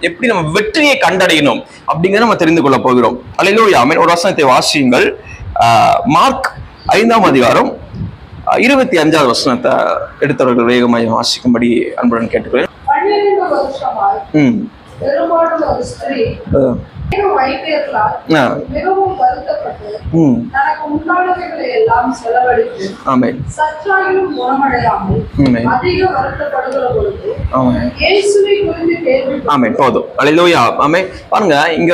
எப்படி நம்ம வெற்றியை கண்டடையணும் அப்படிங்கிறத நம்ம தெரிந்து கொள்ள போகிறோம். அல்லேலூயா ஆமென். ஒரு வசனத்தை வாசியுங்கள். மார்க் 5ஆம் அதிகாரம் 25வது வசனத்தை எடுத்தவர்கள் வேகமாக வாசிக்கும்படி அன்புடன் கேட்டுக்கிறேன். 12 வருஷமாய் பெரும்பாலும் ஒரு ஸ்திரீ வைத்தியர்களால் மிகவும் வருத்தப்பட்டு தனக்கு உண்டானவைகளை எல்லாம் செலவழித்து சற்றாகிலும் குணமடையாமல் அதிக வருத்தப்படுகிற பொழுது இயேசுவை குறித்து கேள்விப்பட்டார். ஆமென். போதும். அல்லேலூயா ஆமென். பாருங்க, இங்க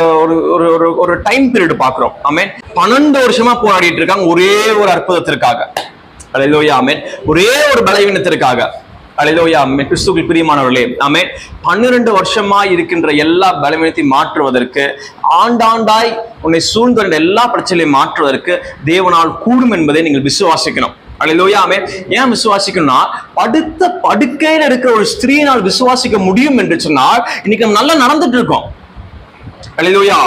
ஒரு டைம் பீரியட் பாக்குறோம். ஆமென். 12 வருஷமா போராடிட்டு இருக்காங்க ஒரே ஒரு அற்புதத்திற்காக. அல்லேலூயா ஆமென். ஒரே ஒரு பலவீனத்திற்காக. அல்லேலூயா ஆமென். கிறிஸ்துவுக்குள் பிரியமானவர்களே ஆமென். 12 வருஷமா இருக்கின்ற எல்லா பலவீனத்தையும் மாற்றுவதற்கு, ஆண்டாண்டாய் உன்னை சூழ்ந்த எல்லா பிரச்சனையும் மாற்றுவதற்கு தேவனால் கூடும் என்பதை நீங்கள் விசுவாசிக்கணும். அல்லேலூயா ஆமென். ஏன் விசுவாசிக்கணும்னா, படுத்த படுக்கையில் இருக்கிற ஒரு ஸ்திரீயினால் விசுவாசிக்க முடியும் என்று சொன்னால் இன்னைக்கு நம்ம நல்லா நடந்துட்டு இருக்கோம். அல்லேலூயா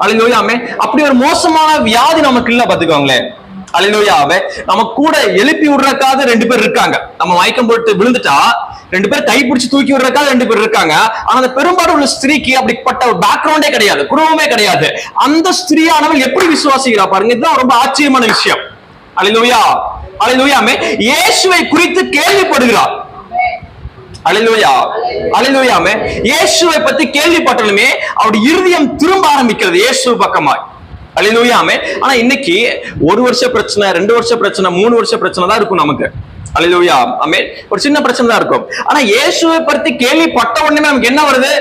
அல்லேலூயா ஆமென். அப்படி ஒரு மோசமான வியாதி நமக்கு இல்ல பாத்துக்கோங்களேன். அல்லேலூயாவே. நம்ம கூட எழுப்பி விடுறதுக்காக 2 பேர் இருக்காங்க. நம்ம மயக்கம் போட்டு விழுந்துட்டா 2 பேர் கைப்பிடிச்சு தூக்கி விடுறதுக்காக 2 பேர் இருக்காங்க. ஆனா அந்த பெரும்பாலும் உள்ள ஸ்திரீக்கு அப்படிப்பட்ட ஒரு பேக்ரவுண்டே கிடையாது, குடும்பமே கிடையாது. அந்த ஸ்திரீயானவள் எப்படி விசுவாசிக்கிறா பாருங்க. இதுதான் ரொம்ப ஆச்சரியமான விஷயம். அல்லேலூயா அல்லேலூயா ஆமென். இயேசுவை குறித்து கேள்விப்படுகிறார். அல்லேலூயா அல்லேலூயா ஆமென். இயேசுவை பத்தி கேள்விப்பட்டலுமே அவருடைய இருதயம் திரும்ப ஆரம்பிக்கிறது இயேசு பக்கமாய். அல்லேலூயா ஆமென். ஆனா இன்னைக்கு 1 வருஷ பிரச்சனை, 2 வருஷ பிரச்சனை, 3 வருஷ பிரச்சனை தான் இருக்கும் நமக்கு. அல்லேலூயா ஆமென். ஒரு சின்ன பிரச்சனை தான் இருக்கும். ஆனா இயேசுவை பத்தி கேள்விப்பட்ட உடனே நமக்கு என்ன வருது?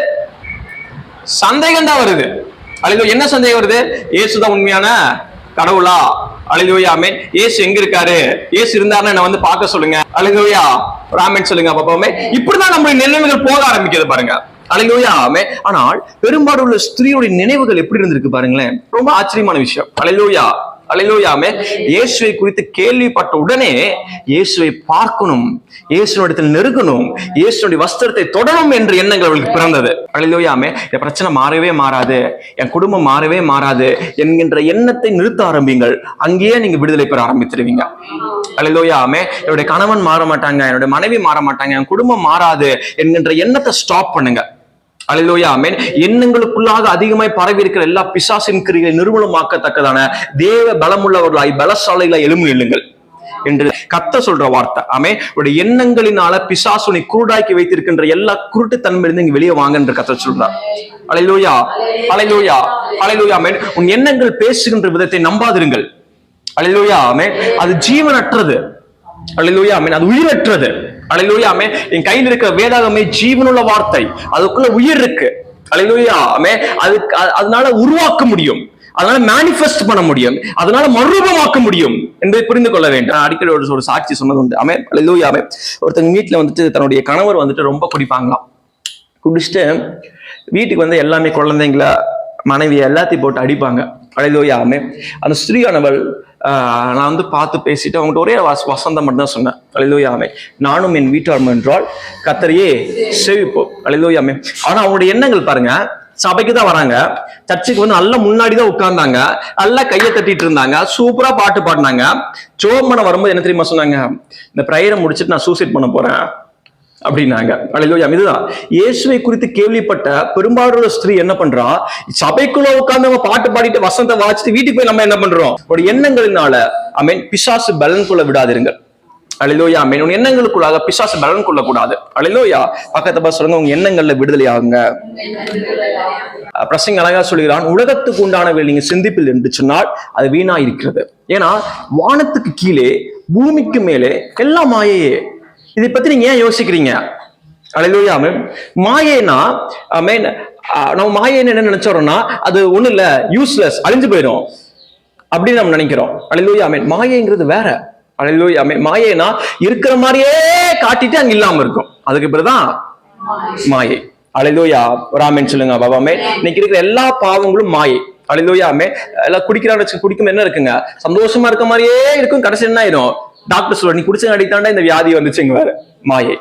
சந்தேகம் தான் வருது. அல்லேலூயா. என்ன சந்தேகம் வருது? இயேசுதான் உண்மையான கடவுளா? அல்லேலூயா ஆமென். இயேசு எங்க இருக்காரு? இயேசு இருந்தாருன்னா என்ன வந்து பார்க்க சொல்லுங்க. அல்லேலூயா ஆமென் சொல்லுங்க பாப்பாமே. இப்படிதான் நம்மளுடைய நிலைமைகள் போக ஆரம்பிக்கிறது பாருங்க. அல்லேலூயா ஆமென். ஆனால் பெரும்பாலும் உள்ள ஸ்திரீயுடைய நினைவுகள் எப்படி இருந்திருக்கு பாருங்களேன். ரொம்ப ஆச்சரியமான விஷயம். அல்லேலூயா அல்லேலூயா ஆமென். இயேசுவை குறித்து கேள்விப்பட்ட உடனே இயேசுவை பார்க்கணும், இயேசுவிடத்தில் நெருங்கணும், இயேசுடைய வஸ்திரத்தை தொடரும் என்ற எண்ணங்கள் அவளுக்கு பிறந்தது. அல்லேலூயா ஆமென். இந்த பிரச்சனை மாறவே மாறாது, என் குடும்பம் மாறவே மாறாது என்கின்ற எண்ணத்தை நிறுத்த ஆரம்பிங்கள். அங்கேயே நீங்க விடுதலை பெற ஆரம்பிச்சிருவீங்க. அல்லேலூயா ஆமென். என்னுடைய கணவன் மாற மாட்டாங்க, என்னுடைய மனைவி மாற மாட்டாங்க, என் குடும்பம் மாறாது என்கின்ற எண்ணத்தை ஸ்டாப் பண்ணுங்க. அல்லேலூயா ஆமென். எண்ணங்களுக்குள்ளாக அதிகமாய் பரவி இருக்கிற எல்லா பிசாசின் கிரியை நிர்மூலமாக்கத்தக்கதான தேவ பலமுள்ளவர்களாய் பலசாலைகளை எழும்பி நில்லுங்கள் என்று கர்த்தர் சொல்ற வார்த்தை. ஆமென். உடைய எண்ணங்களினால பிசாசுனை குருடாக்கி வைத்திருக்கின்ற எல்லா குருட்டு தன்மையிலிருந்து இங்க வெளியே வாங்க என்று கர்த்தர் சொல்றார். அல்லேலூயா அல்லேலூயா அல்லேலூயா ஆமென். உன் எண்ணங்கள் பேசுகின்ற விதத்தை நம்பாதிருங்கள். அல்லேலூயா ஆமென். அது ஜீவனற்றது. அல்லேலூயா ஆமென். அது உயிரற்றது. அல்லேலூயா ஆமென். என் கையில் இருக்கிற வேதாகமே ஜீவனுள்ள வார்த்தை, அதுக்குள்ள உயிர் இருக்கு. அல்லேலூயா ஆமென். அதனால உருவாக்க முடியும், அதனால மேனிஃபெஸ்ட் பண்ண முடியும், அதனால மறுரூபமாக்க முடியும் என்பதை புரிந்து கொள்ள வேண்டும். அடிக்கடி ஒரு சாட்சி சொன்னது உண்டு. ஆமென். அல்லேலூயா ஆமென். ஒருத்தங்க வீட்டுல வந்துட்டு தன்னுடைய கணவர் வந்துட்டு ரொம்ப குடிப்பாங்களாம். குடிச்சிட்டு வீட்டுக்கு வந்து எல்லாமே குழந்தைங்கள மனைவி எல்லாத்தையும் போட்டு அடிப்பாங்க. அல்லேலூயா ஆமென். அந்த ஸ்திரீயானவள் நான் வந்து பார்த்து பேசிட்டு அவங்ககிட்ட ஒரே வசந்தம் மட்டும் தான் சொன்னேன். அல்லேலூயா ஆமென். நானும் என் வீட்டார் என்றால் கர்த்தரையே சேவிப்போம். அல்லேலூயா ஆமென். ஆனா அவங்களுடைய எண்ணங்கள் பாருங்க, சபைக்கு தான் வராங்க, சர்ச்சுக்கு வந்து நல்லா முன்னாடிதான் உட்கார்ந்தாங்க, நல்லா கையை தட்டிட்டு இருந்தாங்க, சூப்பரா பாட்டு பாடினாங்க. ஜோம் பண்ண வரும்போது என்ன தெரியுமா சொன்னாங்க? இந்த பிரேயரை முடிச்சுட்டு நான் சூசைட் பண்ண போறேன் அப்படின்னாங்க. அல்லேலூயா. இதுதான் இயேசுவை குறித்து கேள்விப்பட்ட பெரும்பாலான ஸ்திரீ என்ன பண்றா? சபைக்குள்ள உட்கார்ந்து பாட்டு பாடிட்டு வசனத்தை வாசிட்டு வீட்டுக்கு போய் நம்ம என்ன பண்றோம்? ஒரு எண்ணங்களினால ஆமென் பிசாசு பலன் கொள்ள விடாதிருங்கள். அல்லேலூயா ஆமென். உன் எண்ணங்களுக்குள்ளாக பிசாசு பலன் கொள்ள கூடாது. அல்லேலூயா. பக்கத்தை பார்த்து சொல்லுங்க, உங்க எண்ணங்கள்ல விடுதலை ஆகுங்க. பிரசங்க அழகா சொல்கிறான், உலகத்துக்கு உண்டானவை நீங்க சிந்திப்பில் என்று சொன்னால் அது வீணா இருக்கிறது. ஏன்னா வானத்துக்கு கீழே பூமிக்கு மேலே எல்லாம் மாயையே. இதை பத்தி நீங்க ஏன் யோசிக்கிறீங்க? அல்லேலூயா ஆமென். மாயைனா ஆமென், நம்ம மாயைன்னு என்ன நினைச்சோம்னா அது ஒண்ணு இல்ல, யூஸ்லெஸ், அழிஞ்சு போயிடும் அப்படின்னு நம்ம நினைக்கிறோம். அல்லேலூயா ஆமென். மாயைங்கிறது வேற. அல்லேலூயா ஆமென். மாயைனா இருக்கிற மாதிரியே காட்டிட்டு அங்க இல்லாம இருக்கும், அதுக்கு பிறகுதான் மாயை. அல்லேலூயா ஆமென் சொல்லுங்க பாபாமே. இன்னைக்கு இருக்கிற எல்லா பாவங்களும் மாயை. அல்லேலூயா ஆமென். எல்லாம் குடிக்கிறான்னு குடிக்கும் என்ன இருக்குங்க, சந்தோஷமா இருக்க மாதிரியே இருக்கும், கடைசி என்ன ஆயிரும்? டாக்டர் சொல்ற நீ குடிச்ச அடித்தாண்டா இந்த வியாதி வந்துச்சுங்க வேற. மாயை.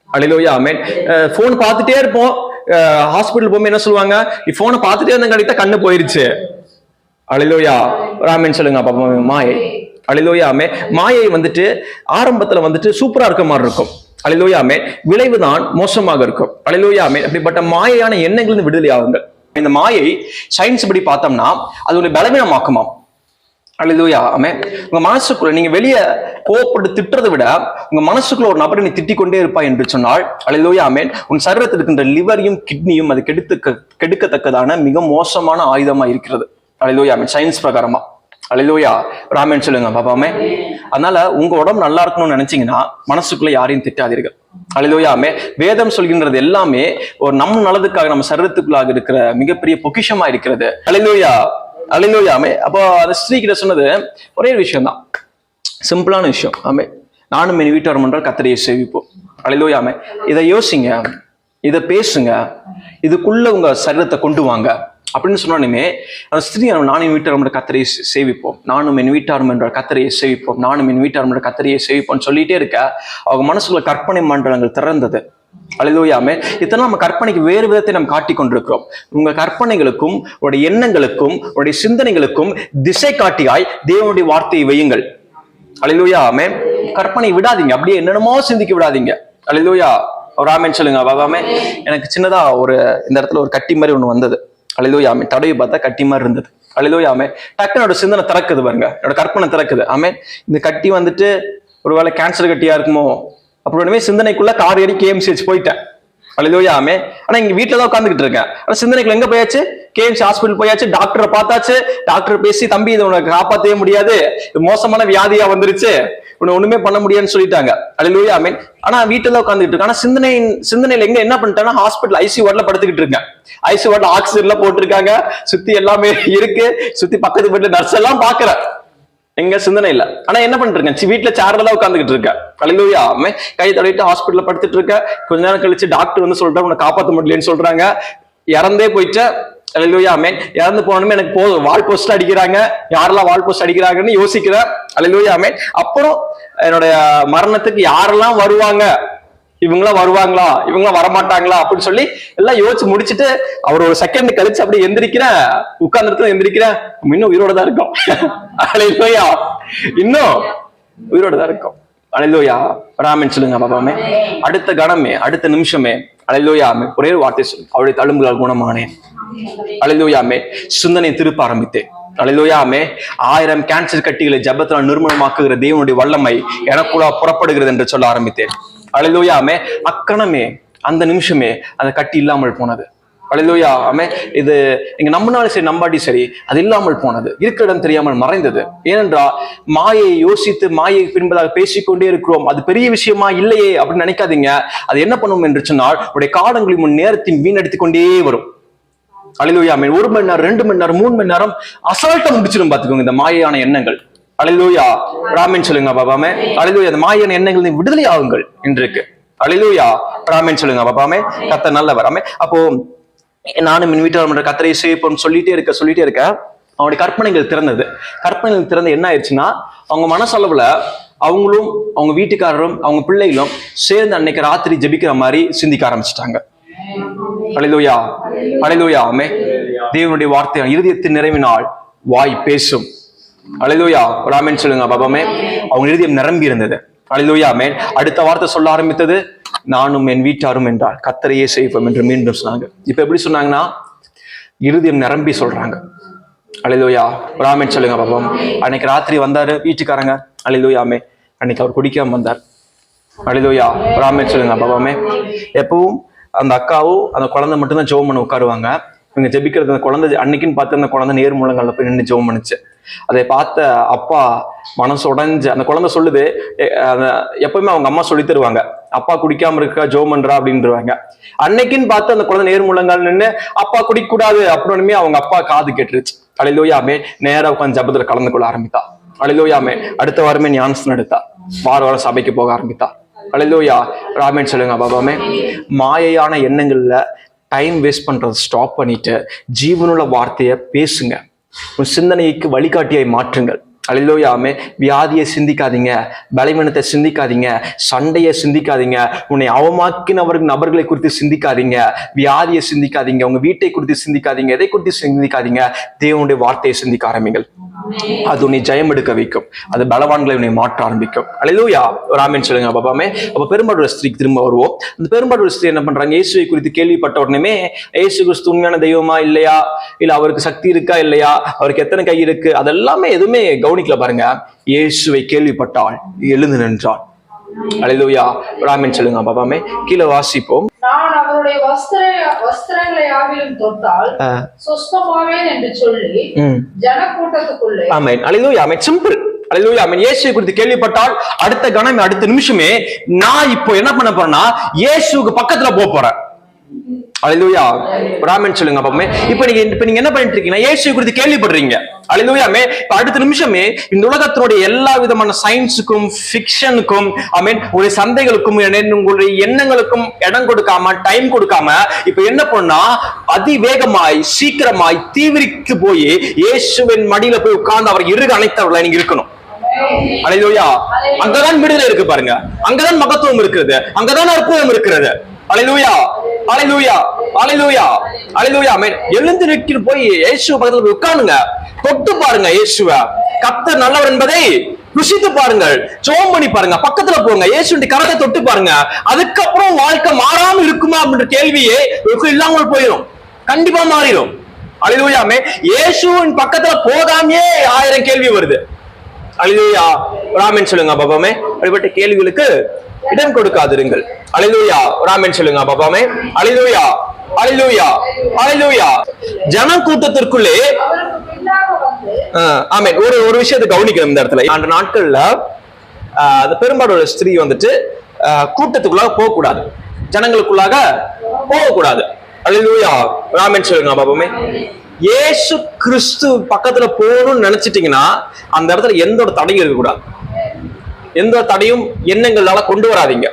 அல்லேலூயா ஆமென். போன் பார்த்துட்டே இருப்போம், ஹாஸ்பிட்டல் போகும்போது என்ன சொல்லுவாங்க? நீ போனை பார்த்துட்டே இருந்த கடித்தா கண்ணு போயிருச்சு. அல்லேலூயா ஆமென் சொல்லுங்க பாப்பா. மாயை. அல்லேலூயா ஆமென். மாயை வந்துட்டு ஆரம்பத்துல வந்துட்டு சூப்பரா இருக்க மாதிரி இருக்கும். அல்லேலூயாமே. விளைவுதான் மோசமாக இருக்கும். அல்லேலூயாமே. அப்படிப்பட்ட மாயையான எண்ணங்களிலிருந்து விடுதலை ஆகுங்கள். இந்த மாயை சயின்ஸ் படி பார்த்தோம்னா அது ஒரு பலவீனமாக்குமாம். அல்லேலூயா. ஆமென். உங்க மனசுக்குள்ள நீங்க வெளியே கோவப்பட்டு திட்டுறதை விட உங்க மனசுக்குள்ள ஒரு நபரை நீ திட்டிக் கொண்டே இருப்பாய் என்று சொன்னால், அல்லேலூயா ஆமென், உன் சரீரத்தில் இருக்கின்ற லிவரையும் கிட்னியும் அது கெடுக்கத்தக்கதான மிக மோசமான ஆயுதமா இருக்கிறது. அல்லேலூயா ஆமென். சயின்ஸ் பிரகாரமா. அல்லேலூயா. ராமன் சொல்லுங்க பாப்பாமே. அதனால உங்க உடம்பு நல்லா இருக்கணும்னு நினைச்சீங்கன்னா மனசுக்குள்ள யாரையும் திட்டாதீர்கள். அல்லேலூயாமே. வேதம் சொல்கின்றது எல்லாமே ஒரு நம்ம நல்லதுக்காக, நம்ம சரீரத்துக்குள்ளாக இருக்கிற மிகப்பெரிய பொக்கிஷமா இருக்கிறது. அல்லேலூயா. அல்லேலூயாமே. அப்போ அந்த ஸ்திரீ கிட்ட சொன்னது ஒரே விஷயம் தான், சிம்பிளான விஷயம். ஆமே, நானும் என் வீட்டார் என்றால் கர்த்தரை சேவிப்போம். அல்லேலூயாமே. இதை யோசிங்க, இதை பேசுங்க, இதுக்குள்ள உங்க சரீரத்தை கொண்டு வாங்க அப்படின்னு சொன்னாலுமே அந்த ஸ்திரீ நானும் என் வீட்டார் என்ற கர்த்தரை சேவிப்போம், நானும் என் வீட்டார் என்ற கர்த்தரை சேவிப்போம், நானும் என் வீட்டார் என்ற கர்த்தரை சேவிப்போம்னு சொல்லிட்டே இருக்க அவங்க மனசுக்குள்ள கற்பனை மண்டலங்கள் திறந்தது. அல்லேலூயாமே. இதெல்லாம் நம்ம கற்பனைக்கு வேறு விதத்தை நம்ம காட்டிக் கொண்டிருக்கிறோம். உங்க கற்பனைகளுக்கும் உடைய எண்ணங்களுக்கும் உடைய சிந்தனைகளுக்கும் திசை காட்டியாய் தேவனுடைய வார்த்தையை வையுங்கள். அல்லேலூயாமே. கற்பனை விடாதீங்க, அப்படியே என்னென்னமோ சிந்திக்க விடாதீங்க. அல்லேலூயா. ஒரு ஆமென் சொல்லுங்க பாபாமே. எனக்கு சின்னதா ஒரு இந்த இடத்துல ஒரு கட்டி மாதிரி ஒண்ணு வந்தது. அல்லேலூயாமே. தடவை பார்த்தா கட்டி மாதிரி இருந்தது. அல்லேலூயாமே. டக்குனோட சிந்தனை திறக்குது பாருங்க, என்னோட கற்பனை திறக்குது. ஆமென். இந்த கட்டி வந்துட்டு ஒருவேளை கேன்சர் கட்டியா இருக்குமோ அப்புறமே சிந்தனைக்குள்ள கார் ஏறி KMCH போயிட்டேன். அல்லேலூயாமே. ஆனா இங்க வீட்டுல தான் உட்காந்துக்கிட்டு இருக்கேன். ஆனா சிந்தனைக்குள்ள எங்க போயாச்சு? KMC ஹாஸ்பிட்டல் போயாச்சு, டாக்டரை பார்த்தாச்சு. டாக்டர் பேசி தம்பி இதை உனக்கு காப்பாற்றவே முடியாது, இது மோசமான வியாதியா வந்துருச்சு, உன்னை ஒண்ணுமே பண்ண முடியாதுன்னு சொல்லிட்டாங்க. அல்லேலூயாமே. ஆனா வீட்டுல தான் உட்காந்துக்கிட்டு இருக்கேன். ஆனா சிந்தனையில எங்க என்ன பண்ணிட்டேன்னா ஹாஸ்பிட்டல் ICU வார்டுல படுத்துக்கிட்டு இருக்கேன். ICU வார்டுல ஆக்சிஜன்ல போட்டிருக்காங்க, சுத்தி எல்லாமே இருக்கு, சுத்தி பக்கத்து வீட்டுல நர்ஸ் எல்லாம் பாக்குறேன். எங்க சிந்தனை இல்ல. ஆனா என்ன பண்ணிட்டு இருக்கேன்? வீட்டுல சேர்ல தான் உட்காந்துக்கிட்டு இருக்கேன். அல்லேலூயா. கை தடவிட்டு ஹாஸ்பிட்டல்ல படுத்துட்டு இருக்க. கொஞ்ச நேரம் கழிச்சு டாக்டர் வந்து சொல்றேன் உன்னை காப்பாற்ற முடியலன்னு சொல்றாங்க, இறந்தே போயிட்ட. அல்லேலூயா. இறந்து போனோமே எனக்கு வால் போஸ்ட் அடிக்கிறாங்க, யாரெல்லாம் வால் போஸ்ட் அடிக்கிறாங்கன்னு யோசிக்கிறேன். அல்லேலூயா. அப்புறம் என்னுடைய மரணத்துக்கு யாரெல்லாம் வருவாங்க, இவங்களாம் வருவாங்களா, இவங்களாம் வரமாட்டாங்களா அப்படின்னு சொல்லி எல்லாம் யோசிச்சு முடிச்சுட்டு அவர் ஒரு செகண்ட் கழிச்சு அப்படியே எந்திரிக்கிறேன், உட்கார்ந்துட்டு எந்திரிக்கிறேன், இன்னும் உயிரோட தான் இருக்கும். அல்லேலூயா. இன்னும் உயிரோட தான் இருக்கும். அல்லேலூயா. ராமன் சொல்லுங்க பாபாமே. அடுத்த கணமே, அடுத்த நிமிஷமே அல்லேலூயாமே ஒரே ஒரு வார்த்தை சொல்லு, அவருடைய தழும்புகளால் குணமானேன். அல்லேலூயாமே. சிந்தனை திருப்ப ஆரம்பித்தேன். அல்லேலூயாமே. 1000 கேன்சர் கட்டிகளை ஜெபத்தினால் நிர்மூலமாக்குகிற தேவனுடைய வல்லமை எனக்குள்ள புறப்படுகிறது என்று சொல்ல ஆரம்பித்தேன். அல்லேலூயாமே. அக்கணமே, அந்த நிமிஷமே அந்த கட்டி இல்லாமல் போனது. அல்லேலூயாமே. இது நீங்க நம்பினாலும் சரி நம்பாட்டி சரி அது இல்லாமல் போனது, இருக்கிற இடம் தெரியாமல் மறைந்தது. ஏனென்றால் மாயை யோசித்து மாயை பின்பதாக பேசிக்கொண்டே இருக்கிறோம். அது பெரிய விஷயமா இல்லையே அப்படின்னு நினைக்காதீங்க. அது என்ன பண்ணும் என்று சொன்னால் உடைய காலங்களின் முன் நேரத்தின் வீணடித்துக் கொண்டே வரும். அல்லேலூயாமே. 1 மணி நேரம் 2 மணி நேரம் 3 மணி நேரம் அசால்ட்டா முடிச்சிடும் பாத்துக்கோங்க இந்த மாயான எண்ணங்கள். அல்லேலூயா. ராமன் சொல்லுங்க பாபாமே. அல்லேலூயா. அந்த மாயான எண்ணங்கள் விடுதலை ஆகுங்கள் இன்றைக்கு. அல்லேலூயா. ராமன் சொல்லுங்க பாபாமே. கர்த்தர் நல்லவர். ஆமே. அப்போ நானும் என் வீட்டார் கர்த்தரை சேவிப்போம்னு சொல்லிட்டே இருக்க அவனுடைய கற்பனைகள் திறந்தது. கற்பனைகள் திறந்து என்ன ஆயிடுச்சுன்னா அவங்க மனசளவுல அவங்களும் அவங்க வீட்டுக்காரரும் அவங்க பிள்ளைகளும் சேர்ந்து அன்னைக்கு ராத்திரி ஜெபிக்கிற மாதிரி சிந்திக்க ஆரம்பிச்சிட்டாங்க. அல்லேலூயா. அல்லேலூயா. ஆமே. தேவனுடைய வார்த்தை இருதயத்தின் நிறைவினால் வாய் பேசும். அல்லேலூயா. ராமன் சொல்லுங்க பாபாமே. அவங்க இருதயம் நிரம்பி இருந்தது. அல்லேலூயா. ஆமென். அடுத்த வார்த்தை சொல்ல ஆரம்பித்தது, நானும் என் வீட்டாரும் என்றால் கர்த்தரையே சேவிப்போம் என்று மீண்டும் சொன்னாங்க. இப்ப எப்படி சொன்னாங்கன்னா இருதயம் நிரம்பி சொல்றாங்க. அல்லேலூயா. ராமன் சொல்லுங்க பாபாம். அன்னைக்கு ராத்திரி வந்தாரு வீட்டுக்காரங்க. அல்லேலூயாமே. அன்னைக்கு அவர் குடிக்காம வந்தார். அல்லேலூயா. ராமன் சொல்லுங்க பாபாமே. எப்பவும் அந்த அக்காவும் அந்த குழந்தை மட்டும்தான் ஜெபம் பண்ண உட்காருவாங்க. இவங்க ஜெபிக்கிறது அந்த குழந்தை அன்னைக்குன்னு பார்த்து அந்த குழந்தை நேர்மூலங்கள்ல போய் நின்று ஜெபம் பண்ணுச்சு. அதை பார்த்த அப்பா மனசு உடைஞ்சு, அந்த குழந்தை சொல்லுது, எப்பவுமே அவங்க அம்மா சொல்லி தருவாங்க, அப்பா குடிக்காம இருக்கா ஜெபம் பண்றா அப்படின்றாங்க. அன்னைக்குன்னு பார்த்து அந்த குழந்தை நேர்மூலங்கள் நின்று அப்பா குடிக்க கூடாது அப்படின்னு அவங்க அப்பா காது கேட்டுருச்சு. அல்லேலூயாமே. நேரா உட்காந்து ஜபத்துல கலந்து கொள்ள ஆரம்பித்தா. அல்லேலூயாமே. அடுத்த வாரமே ஞானஸ்நானம் எடுத்தா. வாரம் சபைக்கு போக ஆரம்பித்தா. அல்லேலூயா. ராமன் சொல்லுங்க பாபாமே. மாயையான எண்ணங்கள்ல டைம் வேஸ்ட் பண்றதை ஸ்டாப் பண்ணிட்டு ஜீவனுள்ள வார்த்தையை பேசுங்க. உன் சிந்தனைக்கு வழிகாட்டியை மாற்றுங்கள். அல்லேலூயாமே. வியாதியை சிந்திக்காதீங்க, பலவீனத்தை சிந்திக்காதீங்க, சண்டையை சிந்திக்காதீங்க, உன்னை அவமாக்கினவர்கள் நபர்களை குறித்து சிந்திக்காதீங்க, வியாதியை சிந்திக்காதீங்க, உங்க வீட்டை குறித்து சிந்திக்காதீங்க, எதை குறித்து சிந்திக்காதீங்க, தேவனுடைய வார்த்தையை சிந்திக்க ஆரம்பிங்கள். அது உன்னை ஜெயம் எடுக்க வைக்கும். அது பலவான்களை உன்னை மாற்ற ஆரம்பிக்கும். அல்லேலூயா. ஒரு ஆமென் சொல்லுங்க பாப்பாமே. அப்ப பெரும்பாடுள்ள ஸ்திரீக்கு திரும்ப வருவோம். அந்த பெரும்பாடுள்ள ஸ்திரீ என்ன பண்றாங்க? இயேசுவை குறித்து கேள்விப்பட்ட உடனே இயேசு கிறிஸ்து உண்மையான தெய்வமா இல்லையா, இல்ல அவருக்கு சக்தி இருக்கா இல்லையா, அவருக்கு எத்தனை கை இருக்கு, அதெல்லாமே எதுவுமே கவனிக்கல பாருங்க. இயேசுவை கேள்விப்பட்டால் எழுந்து நின்றாள். அல்லேலூயா. ஒரு ஆமென் சொல்லுங்க பாப்பாமே. கீழே வாசிப்போம். நான் அவருடைய வஸ்திரங்களை ஆவிலும் தொட்டால் சுஸ்தமாவேன் என்று சொல்லி ஜனக்கூட்டத்துக்குள்ளே. ஆமென். அல்லேலூயா. ஆமென். சிம்பிள். அல்லேலூயா. ஆமென். இயேசுவை குறித்து கேள்விப்பட்டால் அடுத்த கணமே அடுத்த நிமிஷமே நான் இப்போ என்ன பண்ண போறேன்னா இயேசுவுக்கு பக்கத்துல போறேன். அல்லேலூயா. ஆமென் சொல்லுங்க பாப்போமே. இப்போ நீங்க என்ன பண்ணிட்டு இருக்கீங்கன்னா இயேசுவை குறித்து கேள்விப்படுறீங்க. அல்லேலூயா. இப்ப அடுத்த நிமிஷமே இந்த உலகத்தினுடைய எல்லா விதமான சயின்ஸுக்கும் ஃபிக்ஷனுக்கும் ஆமென் உங்களுடைய சந்தைகளுக்கும் உங்களுடைய எண்ணங்களுக்கும் இடம் கொடுக்காம டைம் கொடுக்காம இப்ப என்ன பண்ணா அதிவேகமாய் சீக்கிரமாய் தீவிரித்து போய் இயேசுவின் மடியில போய் உட்கார்ந்து அவர் இறுக அணைத்தவர்களா நீங்க இருக்கணும். அல்லேலூயா. அங்கதான் விடுதலை இருக்கு பாருங்க. அங்கதான் மகத்துவம் இருக்கிறது. அங்கதான் அற்புதம் இருக்கிறது. அல்லேலூயா. அல்லேலூயா. அல்லேலூயா. அல்லேலூயா. ஆமென். எழுந்து நிற்கிற போய் இயேசு பக்கத்துல போய் உட்காருங்க. தொட்டு பாருங்க இயேசுவை. கர்த்தர் நல்லவர் என்பதை ருசித்து பாருங்கள். ஜெபம் பண்ணி பாருங்க. பக்கத்துல போங்க. இயேசுவின் கரத்தை தொட்டு பாருங்க. அதுக்கப்புறம் வாழ்க்கை மாறாம இருக்குமா அப்படின்ற கேள்வியே இல்லாமல் போயிடும். கண்டிப்பா மாறிடும். அல்லேலூயா. இயேசுவின் பக்கத்துல போகாமையே 1000 கேள்வி வருது. அல்லேலூயா. ஆமென் சொல்லுங்க பாப்பாமே. அப்படிப்பட்ட கேள்விகளுக்கு இடம் கொடுக்காதிருங்கள். அல்லேலூயா. ஆமென் சொல்லுங்க பாப்பாமே. அல்லேலூயா. அல்லேலூயா. அல்லேலூயா. ஜன கூட்டத்திற்குள்ளே ஆமென். ஒரு விஷயத்தை கவனிக்கணும் இந்த இடத்துல. அந்த நாட்கள்ல அந்த பெரும்பாலான ஸ்திரீ வந்துட்டு கூட்டத்துக்குள்ளாக போக கூடாது, ஜனங்களுக்குள்ளாக போகக்கூடாது. அல்லேலூயா. ஆமென் சொல்லுங்க பாப்பாமே. இயேசு கிறிஸ்து பக்கத்துல போகணும்னு நினைச்சிட்டீங்கன்னா அந்த இடத்துல எந்த ஒரு தடையும் இருக்கக்கூடாது. எந்த தடையும் எண்ணங்களால கொண்டு வராதீங்க.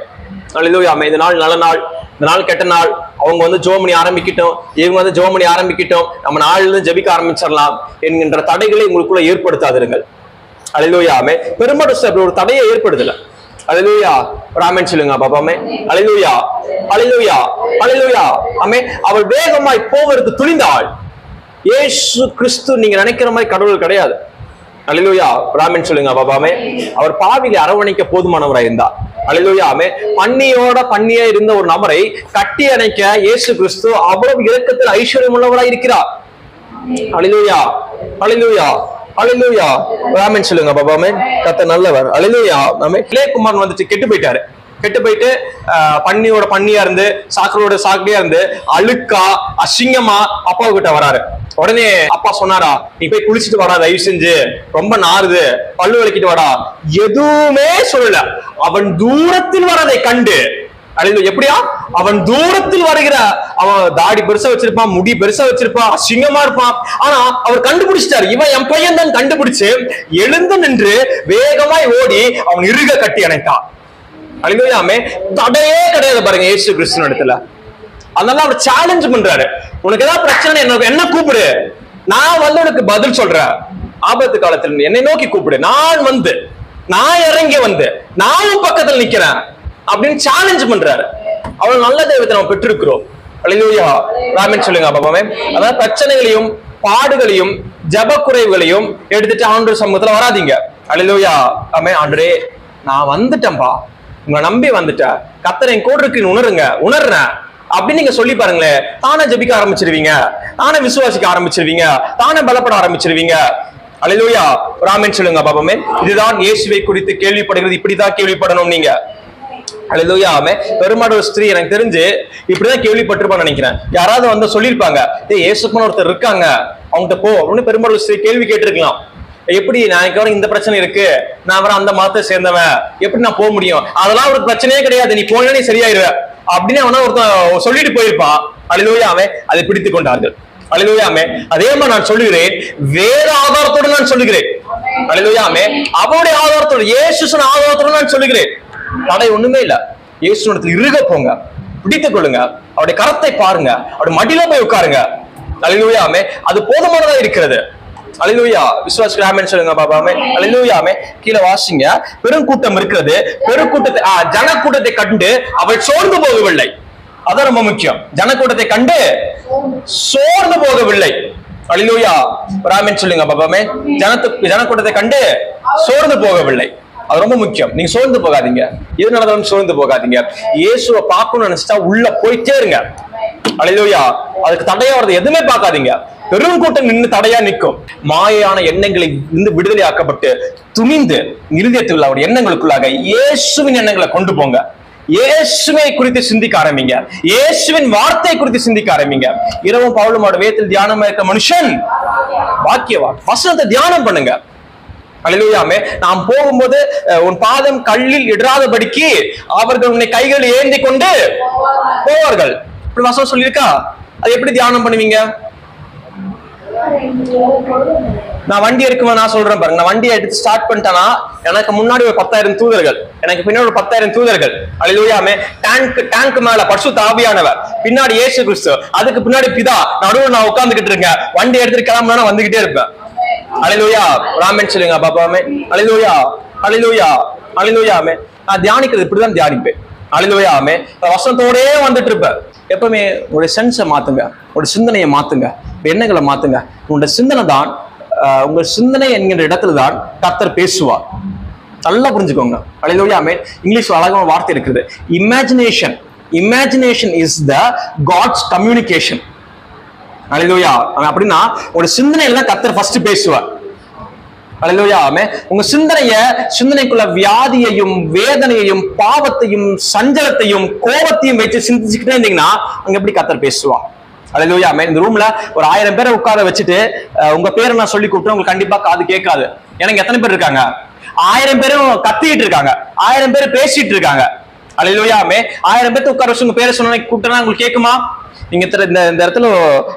அல்லேலூயா. இந்த நாள் நல்ல நாள், இந்த நாள் கெட்ட நாள், அவங்க வந்து ஜெபம் பண்ணி ஆரம்பிக்கட்டும், இவங்க வந்து ஜெபம் பண்ணி ஆரம்பிக்கட்டும், நம்ம நாளிலிருந்து ஜெபிக்க ஆரம்பிச்சிடலாம் என்கின்ற தடைகளை உங்களுக்குள்ள ஏற்படுத்தாதிருங்கள். அல்லேலூயா. பெரும்பாலும் ஒரு தடையை ஏற்படுத்தல. அல்லேலூயா. ஆமென் சொல்லுங்க பாப்பாமே. அல்லேலூயா. அல்லேலூயா. அல்லேலூயா. ஆமென். அவள் வேகமாய் போவதற்கு துணிந்தாள். இயேசு கிறிஸ்து நீங்க நினைக்கிற மாதிரி கடவுள் கிடையாது. அல்லேலூயா. ஆமென் சொல்லுங்க பாப்பாமே. அவர் பாவியை அரவணைக்க போதுமானவராய் இருந்தார். அல்லேலூயா. பண்ணியா இருந்த ஒரு நபரை கட்டி அணைக்க இயேசு கிறிஸ்து அவ்வளவு இரக்கத்தில் ஐஸ்வர்யம் உள்ளவராய் இருக்கிறார். அல்லேலூயா. அல்லேலூயா. அல்லேலூயா. ஆமென் சொல்லுங்க பாப்பாமே. கர்த்தர் நல்லவர். அல்லேலூயா. இளையகுமாரன் வந்துட்டு கெட்டு போயிட்டாரு. கெட்டு போயிட்டு பண்ணியா இருந்து சாக்கடையா இருந்து அழுக்கா அசிங்கமா அப்பா கிட்ட வராரு. உடனே அப்பா சொன்னாரா, நீ போய் குளிச்சுட்டு வாடா, தயவு செஞ்சு ரொம்ப நாறுது, பல்லு விளக்கிட்டு வாடா. எதுவுமே சொல்லல. அவன் தூரத்தில் வரதை கண்டு, அல்லேலூயா. எப்படியா அவன் தூரத்தில் வருகிற, அவன் தாடி பெருசா வச்சிருப்பான், முடி பெருசா வச்சிருப்பான், அசிங்கமா இருப்பான். ஆனா அவர் கண்டுபிடிச்சிட்டாரு, இவன் என் பையன் தான் கண்டுபிடிச்சு எழுந்து நின்று வேகமாய் ஓடி அவன் இறுக கட்டி அணைத்தான். அல்லேலூயா. தடையே கிடையாது பாருங்க இயேசு கிறிஸ்து இடத்துல. அதனால அவர் சேலஞ்ச் பண்றாரு. உனக்கு ஏதாவது பிரச்சனை என்ன கூப்பிடு, நான் வந்து உனக்கு பதில் சொல்றேன். ஆபத்து காலத்துல என்னை நோக்கி கூப்பிடு, நான் இறங்கி வந்து நானும் பக்கத்துல நிக்கிறேன் அப்படின்னு சேலஞ்ச் பண்றாரு. அவள் நல்ல தெய்வத்தை நம்ம பெற்றிருக்கிறோம். அல்லேலூயா. ஆமென் சொல்லுங்க பாப்பாமே. அதாவது பிரச்சனைகளையும் பாடுகளையும் ஜப குறைவுகளையும் எடுத்துட்டு ஆண்டவர் சமூகத்துல வராதீங்க. அல்லேலூயா. ஆமென். ஆண்டவரே நான் வந்துட்டேன்பா, உங்களை நம்பி வந்துட்டேன், கர்த்தர் என் கூட இருக்குன்னு உணர்றேன் அப்படின்னு நீங்க சொல்லி பாருங்களேன். தானே ஜெபிக்க ஆரம்பிச்சிருவீங்க, தானே விசுவாசிக்க ஆரம்பிச்சிருவீங்க, தானே பலப்பட ஆரம்பிச்சிருவீங்க. அல்லேலூயா. ஆமென் சொல்லுங்க பாப்பாமே. இதுதான் இயேசுவை குறித்து கேள்விப்படுகிறது. இப்படிதான் கேள்விப்படணும் நீங்க. அல்லேலூயா. பெரும்பாலான ஸ்திரீ எனக்கு தெரிஞ்சு இப்படிதான் கேள்விப்பட்டிருப்பான்னு நினைக்கிறேன். யாராவது வந்து சொல்லியிருப்பாங்க, இயேசுக்குன்னு ஒருத்தர் இருக்காங்க, அவங்ககிட்ட போ அப்படின்னு பெரும்பாலான ஸ்திரீ கேள்வி கேட்டிருக்கலாம். எப்படி நான் இந்த பிரச்சனை இருக்கு, நான் வர அந்த மதத்தை சேர்ந்தவன், எப்படி நான் போக முடியும், அதெல்லாம் ஒரு பிரச்சனையே கிடையாது, நீ போனா நீ சரியாயிருவ அப்படின்னு அவனா ஒருத்தன் சொல்லிட்டு போயிருப்பான். அல்லேலூயா. அதை பிடித்துக் கொண்டார்கள். அல்லேலூயா. அதே மாதிரி நான் சொல்லுகிறேன், வேற ஆதாரத்தோடு நான் சொல்லுகிறேன். அல்லேலூயா. அவருடைய ஆதாரத்தோடு, இயேசு ஆதாரத்தோடு நான் சொல்லுகிறேன். தடை ஒண்ணுமே இல்ல. இயேசுவிடத்தில் இறுக போங்க, பிடித்துக் கொள்ளுங்க, அவருடைய கரத்தை பாருங்க, அவருடைய மடியில போய் உட்காருங்க. அல்லேலூயா. அது போதுமானதா இருக்கிறது. அல்லேலூயா. விசுவாசிகள் ஆமென் சொல்லுங்க பாப்பாமே. அல்லேலூயா. கீழே வாசிங்க. பெருங்கூட்டம் இருக்கிறது. பெருங்கூட்டத்தை ஜனக்கூட்டத்தை கண்டு அவள் சோர்ந்து போகவில்லை. அதான் ரொம்ப முக்கியம். ஜனக்கூட்டத்தை கண்டு சோர்ந்து போகவில்லை. அல்லேலூயா. ஆமென் சொல்லுங்க பாப்பாமே. ஜனக்கூட்டத்தை கண்டு சோர்ந்து போகவில்லை. அது ரொம்ப முக்கியம். நீங்க சோர்ந்து போகாதீங்க. எது நடந்தாலும் சோர்ந்து போகாதீங்க. இயேசுவை பார்க்கணும்னு நினைச்சா உள்ள போயிட்டே இருங்க. அல்லேலூயா. அதுக்கு தடையா வரது எதுவுமே பார்க்காதீங்க. பெரும் கூட்டம் நின்று தடையா நிற்கும். மாயான எண்ணங்களை இருந்து விடுதலை ஆக்கப்பட்டு துணிந்து இருதயத்தில் அவர் எண்ணங்களுக்குள்ளாக இயேசுவின் எண்ணங்களை கொண்டு போங்க. இயேசுவை குறித்து சிந்திக்க ஆரம்பிங்க. இயேசுவின் வார்த்தை குறித்து சிந்திக்க ஆரம்பிங்க. இரவும் பவுலுமோட வேதத்தில் தியானமா இருக்க மனுஷன் வாக்கியவான். வசனத்தை தியானம் பண்ணுங்க. அல்லேலூயாமே. நாம் போகும்போது உன் பாதம் கல்லில் இடராதபடிக்கு அவர்கள் உன்னை கைகளில் ஏந்தி கொண்டு போவார்கள். இப்படி வசனம் சொல்லியிருக்கா? அது எப்படி தியானம் பண்ணுவீங்க? நான் வண்டி இருக்குமா நான் சொல்றேன் பாருங்க. நான் வண்டியை எடுத்து ஸ்டார்ட் பண்ணிட்டேன்னா எனக்கு முன்னாடி ஒரு 10,000 தூதர்கள், எனக்கு பின்னாடி ஒரு 10,000 தூதர்கள். அல்லேலூயாமே. டேங்க் மேல பரிசுத்த ஆவியானவர், பின்னாடி இயேசு கிறிஸ்து, அதுக்கு பின்னாடி பிதா, நடுவுல நான் உட்கார்ந்துகிட்டு இருக்கேன். வண்டி எடுத்துட்டு கிளம்புனா வந்துகிட்டே இருப்பேன். அல்லேலூயா. ஆமென் சொல்லுங்க பாப்பாமே. அல்லேலூயா. அல்லேலூயா. அல்லேலூயாமே. நான் தியானிக்கிறது இப்படிதான் தியானிப்பேன். அல்லேலூயாமே. வசனத்தோடே வந்துட்டு இருப்பேன். எப்பவுமே உங்களுடைய சென்ஸை மாத்துங்க, உங்களுடைய சிந்தனையை மாத்துங்க, எண்ணங்களை மாத்துங்க. உங்களுடைய சிந்தனை தான், உங்க சிந்தனை என்கிற இடத்துல தான் கர்த்தர் பேசுவார். நல்லா புரிஞ்சுக்கோங்க. அல்லேலூயா. இங்கிலீஷ் அழகான வார்த்தை இருக்குது, imagination. Imagination is the God's communication. Hallelujah. அப்படின்னா உங்களுடைய சிந்தனையில தான் கர்த்தர் ஃபர்ஸ்ட் பேசுவார். அல்லேலூயா. உங்க சிந்தனைக்குள்ள வியாதியையும் வேதனையையும் பாவத்தையும் சஞ்சலத்தையும் கோபத்தையும் வச்சு சிந்திச்சுக்கிட்டே இருந்தீங்கன்னா அங்க எப்படி கர்த்தர் பேசுவா? அல்லேலூயா. இந்த ரூம்ல ஒரு 1000 பேரை உட்கார வச்சுட்டு உங்க பேரை நான் சொல்லி கூப்பிட்டு உங்களுக்கு கண்டிப்பா காது கேட்காது. எனக்கு எத்தனை பேர் இருக்காங்க? 1000 பேரும் கத்திட்டு இருக்காங்க, 1000 பேர் பேசிட்டு இருக்காங்க. அல்லேலூயா. 1000 பேர்த்து உட்கார வச்சு உங்க பேரை சொன்ன கூப்பிட்டா உங்களுக்கு கேட்குமா? நீங்க இந்த இடத்துல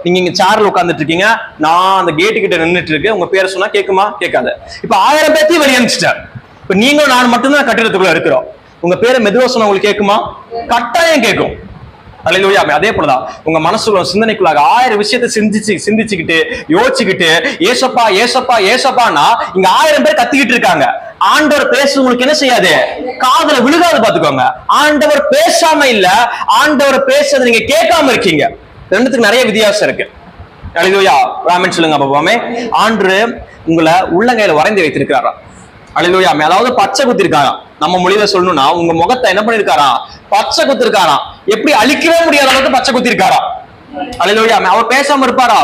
நீங்க இங்க சேர்ல உட்கார்ந்துட்டு இருக்கீங்க, நான் அந்த கேட்டு கிட்ட நின்றுட்டு இருக்கு, உங்க பேரை சொன்னா கேட்குமா? கேட்காது. இப்ப 1000 பேர்த்தையும் வெளியே அனுப்பிச்சிட்டேன். இப்ப நீங்களும் நான் மட்டும்தான் கட்டிடத்துக்குள்ள இருக்கிறோம். உங்க பேரை மெதுவா சொன்னா உங்களுக்கு கேட்குமா? கட்டாயம் கேட்கும். அல்லேலூயா. அதே போலதான் உங்க மனசுக்குள்ள சிந்தனைக்குள்ளாக 1000 விஷயத்தை சிந்திச்சுக்கிட்டு யோசிச்சுக்கிட்டு ஏசப்பா ஏசப்பா ஏசப்பான்னா இங்க 1000 பேர் கத்திக்கிட்டு இருக்காங்க. ஆண்டவர் பேச உங்களுக்கு என்ன செய்யாது? காதுல விழுகாது. பாத்துக்கோங்க. ஆண்டவர் பேசாம இல்ல, ஆண்டவர் பேசுறது நீங்க கேட்காம இருக்கீங்க. ரெண்டுத்துக்கு நிறைய வித்தியாசம் இருக்கு. அல்லேலூயா. ஆமென் சொல்லுங்க பாப்பாமே. ஆண்டு உங்களை உள்ளங்கையில வரைந்து வைத்திருக்கிறாரா? அல்லேலூயா. அதாவது பச்சை குத்திருக்காரா? நம்ம மொழியில சொல்லணும்னா உங்க முகத்தை என்ன பண்ணிருக்காரா? பச்சை குத்திருக்காரா. எப்படி அழிக்கவே முடியாத அளவுக்கு பச்சை குத்திருக்காரா? அல்லேலூயா. அவர் பேசாம இருப்பாரா?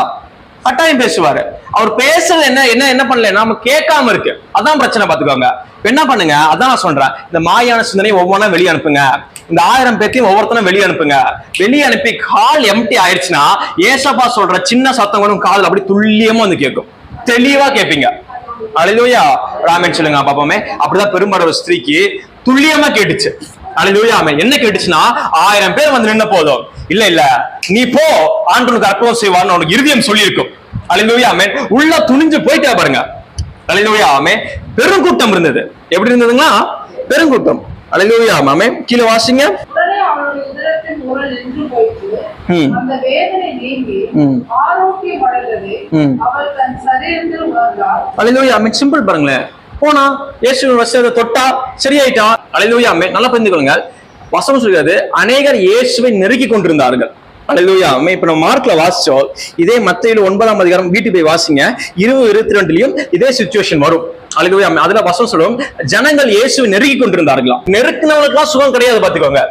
கட்டாயம் பேசுவாரு. அவர் பேசுறது என்ன பண்ணல, நாம கேட்காம இருக்கு. அதான் பிரச்சனை. பாத்துக்கோங்க. என்ன பண்ணுங்க, அதான் நான் சொல்றேன். இந்த மாயான சிந்தனை ஒவ்வொன்றா வெளியே அனுப்புங்க. இந்த 1000 பேர்த்தையும் ஒவ்வொருத்தரும் வெளியே அனுப்புங்க. வெளியே அனுப்பி கால் எம்டி ஆயிடுச்சுன்னா ஏசப்பா சொல்ற சின்ன சத்தம் கூட கால் அப்படி துல்லியமா வந்து கேட்கும். தெளிவா கேட்பீங்க. அல்லேலூயா. ஆமென் சொல்லுங்க பாப்பாமே. அப்படிதான் பெரும்பாலான ஸ்திரீக்கு துல்லியமா கேட்டுச்சு. அல்லேலூயா. என்ன கேட்டுச்சுன்னா 1000 பேர் வந்து நின்ன போதும், இல்ல நீ போ, ஆண்டவனுக்கு அற்புதம் செய்வார்னு உனக்கு இருதயம் சொல்லியிருக்கும். அல்லேலூயா. உள்ள துணிஞ்சு போயிட்டா பாருங்க. அல்லேலூயா. பெருங்கூட்டம் இருந்தது. எப்படி இருந்ததுன்னா பெருங்கூட்டம். அல்லேலூயா. கீழே வாசிங்க. சிம்பிள் பாருங்களேன். போனா இயேசுவை தொட்டா சரியாயிட்டா. அல்லேலூயா. நல்லா புரிந்துக்கொள்ளுங்க. வசனம் சொல்கிறது அநேகர் இயேசுவை நெருக்கி கொண்டிருந்தார்கள். அல்லேலூயா. இப்ப நம்ம மார்க்ல வாசிச்சோம். இதே மத்தேயுல 9ஆம் அதிகாரம் வீட்டு போய் வாசிங்க. 20-22 இதே சிச்சுவேஷன் வரும். அல்லேலூயா. அதுல வசனம் சொல்லும், ஜனங்கள் இயேசுவை நெருக்கி கொண்டிருந்தார்களாம். நெருக்கினவங்களுக்குலாம் சுகம் கிடையாது. பாத்துக்கோங்க.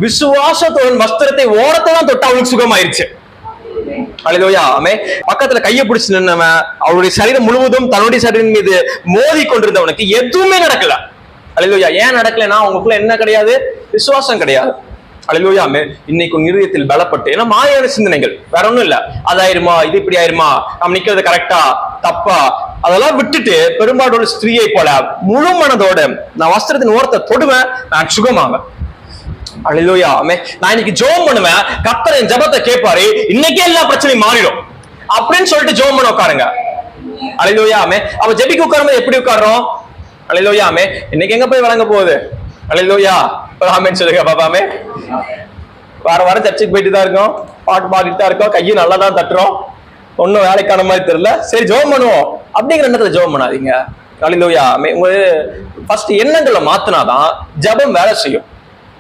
விசுவாசத்தோட வஸ்திரத்தை ஓரத்தான் தொட்டா அவளுக்கு சுகமாயிருச்சு. அல்லேலூயா. பக்கத்துல கையை பிடிச்சு நின்னவன் அவருடைய சரீரம் முழுவதும் தன்னுடைய சரீரம் மீது மோதி கொண்டிருந்தவனுக்கு எதுவுமே நடக்கல. அல்லேலூயா. ஏன் நடக்கலன்னா உங்களுக்குள்ள என்ன கிடையாது? விசுவாசம் கிடையாது. அல்லேலூயா. இன்னைக்கு இருதயத்தில் பலப்பட்டு, ஏன்னா மாயான சிந்தனைகள் வேற ஒண்ணும் இல்ல. அதாயிருமா, இது இப்படி ஆயிருமா, நம்ம நிக்கிறது கரெக்டா தப்பா, அதெல்லாம் விட்டுட்டு பெரும்பாலோட ஸ்திரீயை போல முழு மனதோட நான் வஸ்திரத்தின் ஓரத்தை தொடுவேன், நான் சுகமாவேன். அல்லேலூயா. நான் இன்னைக்கு ஜெபம் பண்ணுவேன், கர்த்தர் என் ஜெபத்தை கேட்பாரு, இன்னைக்கே எல்லா பிரச்சனையும் மாறிடும் அப்படின்னு சொல்லிட்டு ஜெபம் பண்ண உட்காருங்க. அல்லேலூயா. அவ ஜெபிக்க உட்காரும்போது எப்படி உட்கார்றோம்? அல்லேலூயா. இன்னைக்கு எங்க போய் வழங்க போகுது? அல்லேலூயா. ஆமென் சொல்லுங்க பாப்பாமே. வாரம் சர்ச்சுக்கு போயிட்டு தான் இருக்கோம், பாட்டு பாடிட்டு தான் இருக்கோம், கையும் நல்லா தான் தட்டுறோம், ஒன்னும் வேலைக்கான மாதிரி தெரியல, சரி ஜெபம் பண்ணுவோம் அப்படிங்கிற எண்ணத்துல ஜெபம் பண்ணாதீங்க. அல்லேலூயா. உங்க ஃபர்ஸ்ட் எண்ணங்களை மாத்தினாதான் ஜெபம் வேலை செய்யும்.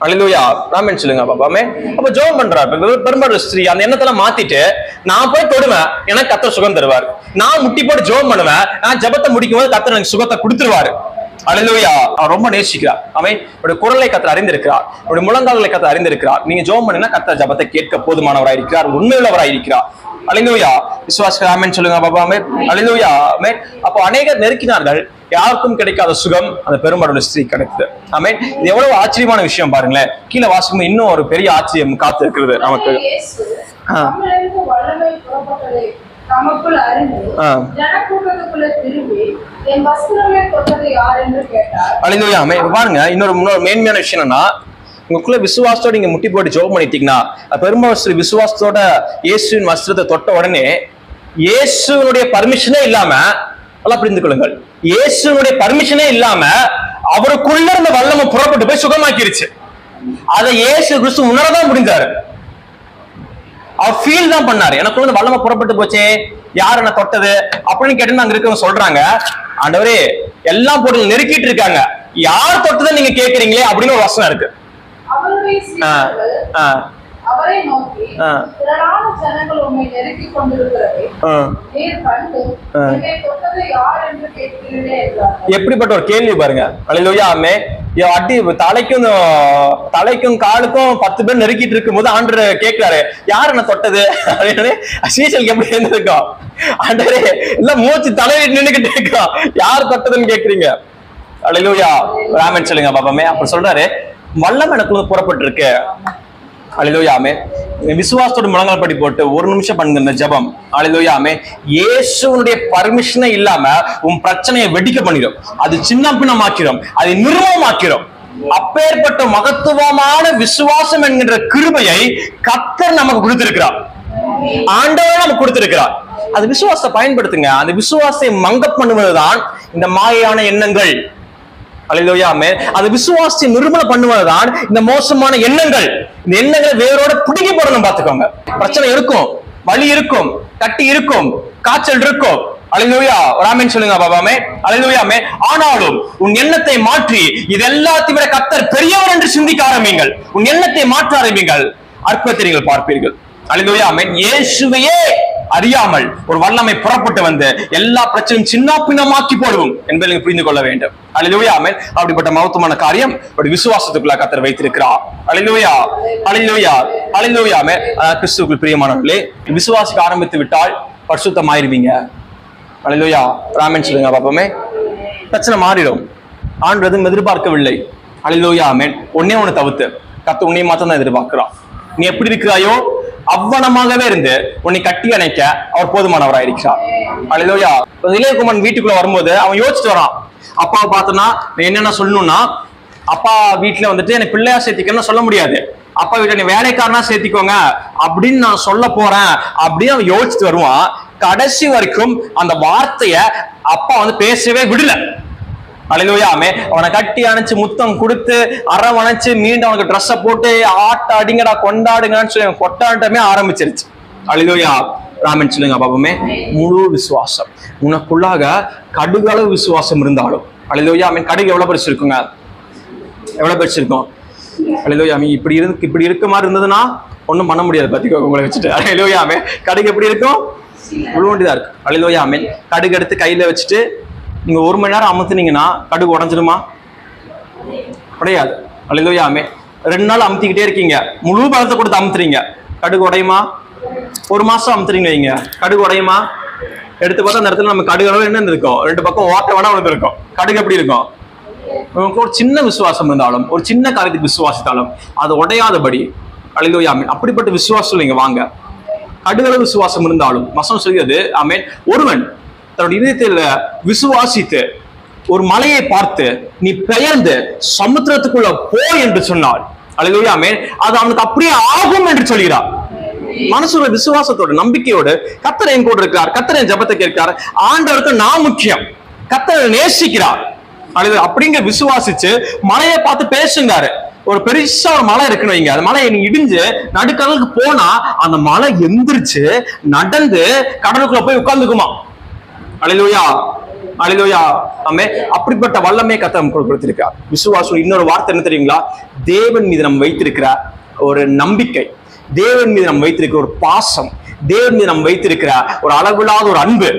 அல்லேலூயா. ஆமென் சொல்லுங்க பாப்பாமே. அப்ப ஜெபம் பண்றாரு பெரும்பாடு ஸ்திரீ அந்த எண்ணத்தெல்லாம் மாத்திட்டு, நான் போய் தொடுவேன், எனக்கு கர்த்தர் சுகம் தருவார். நான் முட்டி போட்டு ஜெபம் பண்ணுவேன், நான் ஜெபத்தை முடிக்கும் போது கர்த்தர் எனக்கு சுகத்தை கொடுத்துருவாரு. அல்லேலூயா. அவர் ரொம்ப நேசிக்கிறார். அவன் அவருடைய குரலை கர்த்தர் அறிந்திருக்கிறார், அவருடைய முழங்கால்களை கர்த்தர் அறிந்திருக்கிறார். நீங்க ஜெபம் பண்ணினா கர்த்தர் ஜெபத்தை கேட்க போதுமானவராய் இருக்கிறார், உண்மையுள்ளவராய் இருக்கிறார். அல்லேலூயா. விசுவாசிகள் ஆமென் சொல்லுங்க பாப்பாமே. அல்லேலூயா. ஆமென். அப்போ அநேகர் நெருக்கினார்கள், யாருக்கும் கிடைக்காத சுகம் அந்த பெரும்பாடு ஸ்திரீ கிடைக்குது. ஆமென். இது எவ்வளவு ஆச்சரியமான விஷயம் பாருங்களேன். கீழே வாசிக்கும் இன்னும் ஒரு பெரிய ஆச்சரியம் காத்து இருக்கிறது நமக்கு. தமக்குள் அறிந்து ஜனக்கூட்டத்துக்குள்ள திரும்பி என் வஸ்திரங்களை தொட்டது யார் என்று கேட்டார். அல்லேலூயா. பாருங்க, இன்னொரு மேன்மையான விஷயம் என்னன்னா, உங்களுக்குள்ள விசுவாசத்தோட நீங்க முட்டி போட்டு ஜெபம் பண்ணிட்டீங்கன்னா, பெரும்பாலும் விசுவாசத்தோட இயேசுவின் வஸ்திரத்தை தொட்ட உடனே இயேசுனுடைய பர்மிஷனே இல்லாம, நல்லா புரிந்து கொள்ளுங்கள், இயேசுனுடைய பர்மிஷனே இல்லாம அவருக்குள்ள இருந்த வல்லமை புறப்பட்டு போய் சுகமாக்கிருச்சு. அதை இயேசு கிறிஸ்து உணரதான் முடிஞ்சாரு. அவர் ஃபீல் தான் பண்ணாரு, எனக்குள்ள இந்த வல்லமை புறப்பட்டு போச்சே, யார் என்ன தொட்டது அப்படின்னு கேட்டு அங்க இருக்கவங்க சொல்றாங்க, ஆண்டவரே எல்லாம் போட்டு நெருக்கிட்டு இருக்காங்க, யார் தொட்டதை நீங்க கேக்குறீங்களே அப்படின்னு ஒரு வசனம் இருக்கு. அவரை நோக்கி திரளான ஜனங்கள் உம்மை நெருக்கிக் கொண்டிருக்கிறதை நீர் கண்டு என்னை தொட்டது யார் என்று கேட்கிறீர்களே என்றார். எப்படிப்பட்ட ஒரு கேள்வி பாருங்க. அல்லேலூயா. ஆமென். அடி தலைக்கும் காலுக்கும் 10 பேர் நெருக்கிட்டு இருக்கும் போது ஆண்டவர் கேட்கிறாரு, யார் என்ன தொட்டது அப்படின்னு. சீசலுக்கு எப்படி இருந்திருக்கும், ஆண்டவரே எல்லாம் மூச்சு தலையிட்டு நின்னுக்கிட்டு இருக்கோம், யார் தொட்டதுன்னு கேக்குறீங்க. அல்லேலூயா. ஆமென் சொல்லுங்க பாப்பாமே. அப்ப சொல்றாரு, வல்லம் எனக்குள்ள புறப்பட்டு இருக்கு. அல்லேலூயா. ஆமென். விசுவாசத்தோட முழங்கால் படி போட்டு ஒரு நிமிஷம் பண்ணுங்க இந்த ஜெபம். அல்லேலூயா. ஆமென். இயேசுனுடைய பர்மிஷனே இல்லாம உன் பிரச்சனையை வெடிக்க பண்ணிடும், அது சின்ன பின்னமாக்கிறோம், அது நிர்மூலமாக்கிறோம். அப்பேற்பட்ட மகத்துவமான விசுவாசம் என்கின்ற கிருபையை கர்த்தர் நமக்கு கொடுத்திருக்கிறார், ஆண்டவர் நமக்கு கொடுத்திருக்கிறார். அது விசுவாசத்தை பயன்படுத்துங்க. அந்த விசுவாசத்தை மங்க பண்ணுவதுதான் இந்த மாயான எண்ணங்கள். அல்லேலூயா. ஆமென். அது விசுவாசத்தை நிர்மூலம் பண்ணுவதுதான் இந்த மோசமான எண்ணங்கள். இந்த எண்ணங்களை வேரோட பிடுங்கி போடணும். பாத்துக்கோங்க, பிரச்சனை இருக்கும், வலி இருக்கும், கட்டி இருக்கும், காய்ச்சல் இருக்கும். அல்லேலூயா. ஆமென் சொல்லுங்க பாபாமே. அல்லேலூயா. ஆமென். ஆனாலும் உன் எண்ணத்தை மாற்றி இது எல்லாத்தையும் விட கர்த்தர் பெரியவர் என்று சிந்திக்க ஆரம்பிங்கள். உன் எண்ணத்தை மாற்ற ஆரம்பிங்கள், அற்புதத்தை நீங்கள் பார்ப்பீர்கள். அல்லேலூயா. ஆமென். இயேசுவையே அறியாமல் ஒரு வல்லமை புறப்பட்டு வந்து எல்லா பிரச்சனையும் சின்ன பின்னமாக்கி போடுவோம் என்பதை நீங்க புரிந்து கொள்ள வேண்டும். அல்லேலூயா. ஆமென். அப்படிப்பட்ட மகத்துவமான காரியம் ஒரு விசுவாசத்துக்குள்ள கர்த்தர் வைத்திருக்கிறார். அல்லேலூயா. அல்லேலூயா. அல்லேலூயா. ஆமென். கிறிஸ்துவுக்குள் பிரியமானவர்களே, விசுவாசிக்க ஆரம்பித்து விட்டால் பரிசுத்தமாயிருவீங்க. அல்லேலூயா. ஆமென் சொல்லுங்க பாப்போமே. பிரச்சனை மாறிடும். ஆண்டவர் எதுவும் எதிர்பார்க்கவில்லை. அல்லேலூயா. ஆமென். ஒன்னே ஒண்ணு தவிர்த்து கர்த்தர் உன்னை மாத்திரம் தான் எதிர்பார்க்கிறான். நீ எப்படி இருக்கிறாயோ அவ்வனமாகவே இருந்து உன்னை கட்டி அணைக்க அவர் போதுமானவராயிருக்கிறார். அல்லேலூயா. இளையகுமாரன் வீட்டுக்குள்ள வரும்போது அவன் யோசிச்சுட்டு வரான், அப்பாவை பார்த்தனா என்னென்ன சொல்லணும்னா, அப்பா வீட்டுல வந்துட்டு எனக்கு பிள்ளையா சேர்த்திக்கன்னு சொல்ல முடியாது, அப்பா வீட்டுல நீ வேலைக்காரனா சேர்த்திக்கோங்க அப்படின்னு நான் சொல்ல போறேன் அப்படின்னு அவன் யோசிச்சுட்டு வருவான். கடைசி வரைக்கும் அந்த வார்த்தைய அப்பா வந்து பேசவே விடல. அல்லேலூயா. ஆமென். அவனை கட்டி அணைச்சு முத்தம் கொடுத்து அரவணைச்சு மீண்டும் அவனுக்கு ட்ரெஸ்ஸை போட்டு ஆட்ட அடிங்கடா கொண்டாடுங்கன்னு சொல்லி கொட்டாட்டமே ஆரம்பிச்சிருச்சு. அல்லேலூயா. ஆமென் சொல்லுங்க பாப்போமே. முழு விசுவாசம் உனக்குள்ளாக கடுகளவு விசுவாசம் இருந்தாலும், அல்லேலூயா. ஆமென். கடுகு எவ்வளவு பெருசு இருக்குங்க, எவ்வளவு பெருசு இருக்கும். அல்லேலூயா. ஆமென். இப்படி இருக்க மாதிரி இருந்ததுன்னா ஒண்ணும் பண்ண முடியாது. பாத்தீங்க உங்களை வச்சுட்டு. அல்லேலூயா. ஆமென். கடுகு எப்படி இருக்கும், உழுவண்டிதான் இருக்கு. அல்லேலூயா. ஆமென். கடுகு எடுத்து கையில வச்சுட்டு நீங்க 1 மணி நேரம் அமுத்துனீங்கன்னா கடுகு உடைஞ்சிடுமா? உடையாது. அல்லேலூயா. ஆமென். 2 நாள் அமுத்திக்கிட்டே இருக்கீங்க, முழு பலத்தை கொடுத்து அமுத்துறீங்க, கடுகு உடையுமா? 1 மாசம் அமுத்துறீங்க வைங்க, கடுகு உடையுமா? எடுத்து பார்த்தா அந்த இடத்துல நம்ம கடுகு அளவு என்ன இருக்கும், 2 பக்கம் ஓட்ட வேணா உனக்கு இருக்கும். கடுகு எப்படி இருக்கும்? உங்களுக்கு ஒரு சின்ன விசுவாசம் இருந்தாலும், ஒரு சின்ன காரியத்துக்கு விசுவாசித்தாலும் அது உடையாதபடி. அல்லேலூயா. ஆமென். அப்படிப்பட்ட விசுவாசம் நீங்க வாங்க. கடுகளவு விசுவாசம் இருந்தாலும் வசனம் சொல்கிறது, ஆமென், ஒருவன் தன்னுடைய இதயத்தில் விசுவாசித்து ஒரு மலையை பார்த்து நீ பெயர்ந்து சமுத்திரத்துக்குள்ள போ என்று சொன்னாள். அல்லேலூயா. ஆமென். அது அவனுக்கு அப்படியே ஆகும் என்று சொல்கிறார். மனசுல விசுவாசத்தோட நம்பிக்கையோடு கர்த்தர் என் கூட இருக்கிறார், கர்த்தர் என் ஜெபத்தை கேட்கிறார், ஆண்டவருக்கு நான் முக்கியம், கர்த்தரை நேசிக்கிறார் அப்படிங்கிற விசுவாசிச்சு மலையை பார்த்து பேசுங்காரு. ஒரு பெருசா ஒரு மலை இருக்குன்னு வைங்க, அந்த மலையை நீ இடிஞ்சு நடுக்கடலுக்கு போனா அந்த மலை எந்திரிச்சு நடந்து கடலுக்குள்ள போய் உட்கார்ந்துக்குமா. அல்லேலூயா. அல்லேலூயா. ஆமென். அப்படிப்பட்ட வல்லமை கர்த்தர் நமக்கு கொடுத்திருக்கிறார். விசுவாசம் இன்னொரு வார்த்தை என்ன தெரியுங்களா? தேவன் மீது நம்ம வைத்திருக்கிற ஒரு நம்பிக்கை, தேவன் மீது நம்ம வைத்திருக்கிற ஒரு பாசம், தேவன் மீது நம்ம வைத்திருக்கிற ஒரு அளவில்லாத ஒரு அன்பு.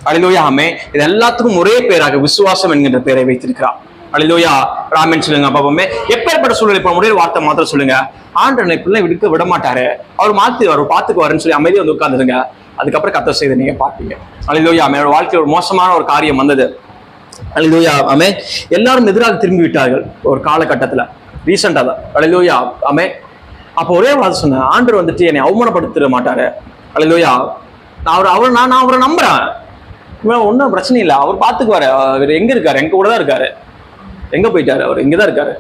அல்லேலூயா. ஆமென். இது எல்லாத்துக்கும் ஒரே பேராக விசுவாசம் என்கின்ற பெயரை வைத்திருக்கிறார். அல்லேலூயா. ராமன் சொல்லுங்க பாப்போமே. எப்பேற்பட்ட சூழ்நிலை இப்ப ஒரே வார்த்தை மாத்திரம் சொல்லுங்க. ஆண்டவனை பிள்ளை விடுக்க விட மாட்டாரு, அவர் பாத்துக்குவாருன்னு சொல்லி அமைதியா வந்து உட்கார்ந்துருங்க. அதுக்கப்புறம் கர்த்தர் செய்த நீங்க பார்ப்பீங்க. அல்லேலூயா. என்னோட வாழ்க்கையில் ஒரு மோசமான ஒரு காரியம் வந்தது. அல்லேலூயா. ஆமென். எல்லாரும் எதிராக திரும்பி விட்டார்கள் ஒரு காலகட்டத்துல, ரீசெண்டா தான். அல்லேலூயா. ஆமென். அப்போ ஒரே வார்த்தை சொன்னேன், ஆண்டவர் வந்துட்டு என்னை அவமானப்படுத்திட மாட்டாரு. அல்லேலூயா. நான் அவரை நம்புறேன், ஒன்றும் பிரச்சனை இல்லை, அவர் பார்த்துக்குவாரு. அவர் எங்க இருக்காரு? எங்க கூட தான் இருக்காரு. எங்க போயிட்டாரு? அவர் இங்கதான் இருக்காரு.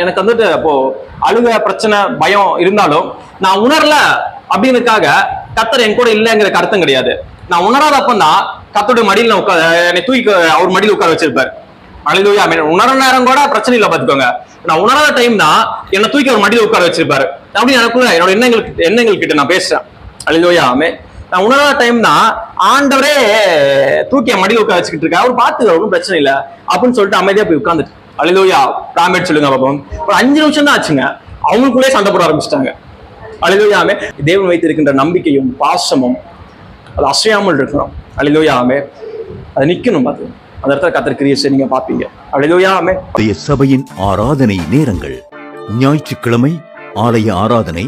எனக்கு வந்துட்டு அப்போ அழுக பிரச்சனை பயம் இருந்தாலும் நான் உணரல அப்படின்னுக்காக கர்த்தர் என் கூட இல்லைங்கிற அர்த்தம் கிடையாது. நான் உணராத அப்பந்தான் கர்த்தருடைய மடியில் என்னை தூக்கி அவர் மடியில் உட்கார வச்சிருப்பாரு. அல்லேலூயா. உணர நேரம் கூட பிரச்சனை இல்லை, பாத்துக்கோங்க. நான் உணராத டைம் தான் என்னை தூக்கி அவர் மடியில் உட்கார வச்சிருப்பாரு. அப்படின்னு எனக்குள்ள என்னோட எண்ணங்கள் கிட்ட நான் பேசுறேன். அல்லேலூயா. நான் உணராத டைம் தான் ஆண்டவரே தூக்கி என் மடியில் உட்கார வச்சுக்கிட்டு இருக்காரு, அவர் பாத்துக்க, ஒன்றும் பிரச்சனை இல்லை அப்படின்னு சொல்லிட்டு அமைதியா போய் உட்காந்துட்டு. அல்லேலூயா. ராமேட் சொல்லுங்க பாப்போம். ஒரு 5 நிமிஷம் தான் ஆச்சுங்க, அவங்களுக்குள்ளே சண்டை போட ஆரம்பிச்சிட்டாங்க. அல்லேலூயா. தேவன் வைத்திருக்கின்ற நம்பிக்கையும் பாசமும் அது அசையாமல் இருக்கணும். அல்லேலூயா. அது நிக்கணும். பார்த்து அந்த இடத்துல கர்த்தர் கிரியை செய்ய நீங்க பாப்பீங்க. அல்லேலூயா. சபையின் ஆராதனை நேரங்கள்: ஞாயிற்றுக்கிழமை ஆலய ஆராதனை,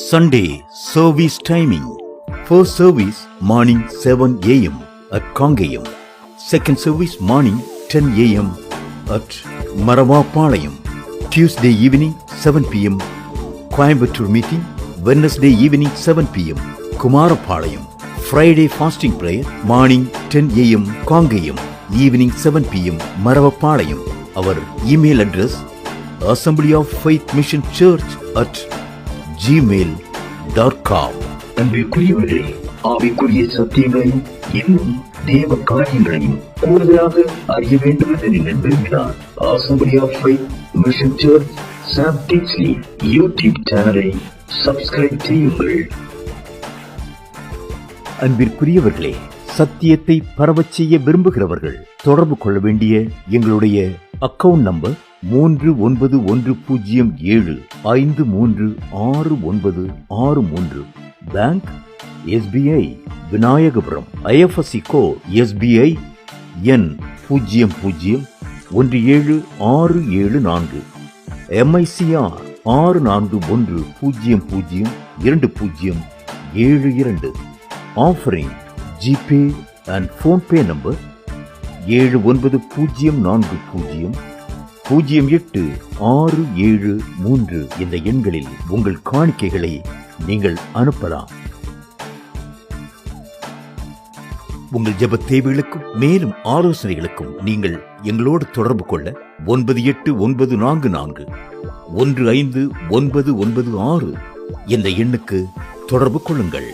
Sunday service timing. First service morning 7 a.m. at Kongayam. Second service morning 10 a.m. at Maravapalayam. Tuesday evening 7 p.m. Coimbatore meeting. Wednesday evening 7 p.m. Kumarapalayam. Friday fasting prayer morning 10 a.m. Kongayam. Evening 7 p.m. Maravapalayam. Our email address Assembly of Faith Mission Church at gmail.com. அன்பிற்குரியவர்களே, ஆவிக்குரிய சத்தியங்களையும் இன்னும் தேவ காரியங்களையும் கூடுதலாக அறிய வேண்டும் என்று நீங்கள் விரும்பினால் Assembly of Faith Mission Church Sam Tinsley YouTube சேனலை சப்ஸ்கிரைப் செய்யுங்கள். அன்பிற்குரியவர்களே, சத்தியத்தை பரவச் செய்ய விரும்புகிறவர்கள் தொடர்பு கொள்ள வேண்டிய எங்களுடைய அக்கவுண்ட் நம்பர் 3110753693. பேங்க் SBI விநாயகபுரம். IFSC code SBI N 001764. MICR 64102072. Offering GPay and PhonePe number 79400867 இந்த எண்களில் உங்கள் காணிக்கைகளை நீங்கள் அனுப்பலாம். உங்கள் ஜெப தேவைகளுக்கும் மேலும் ஆலோசனைகளுக்கும் நீங்கள் எங்களோடு தொடர்பு கொள்ள 9894415996 என்ற எண்ணுக்கு தொடர்பு கொள்ளுங்கள்.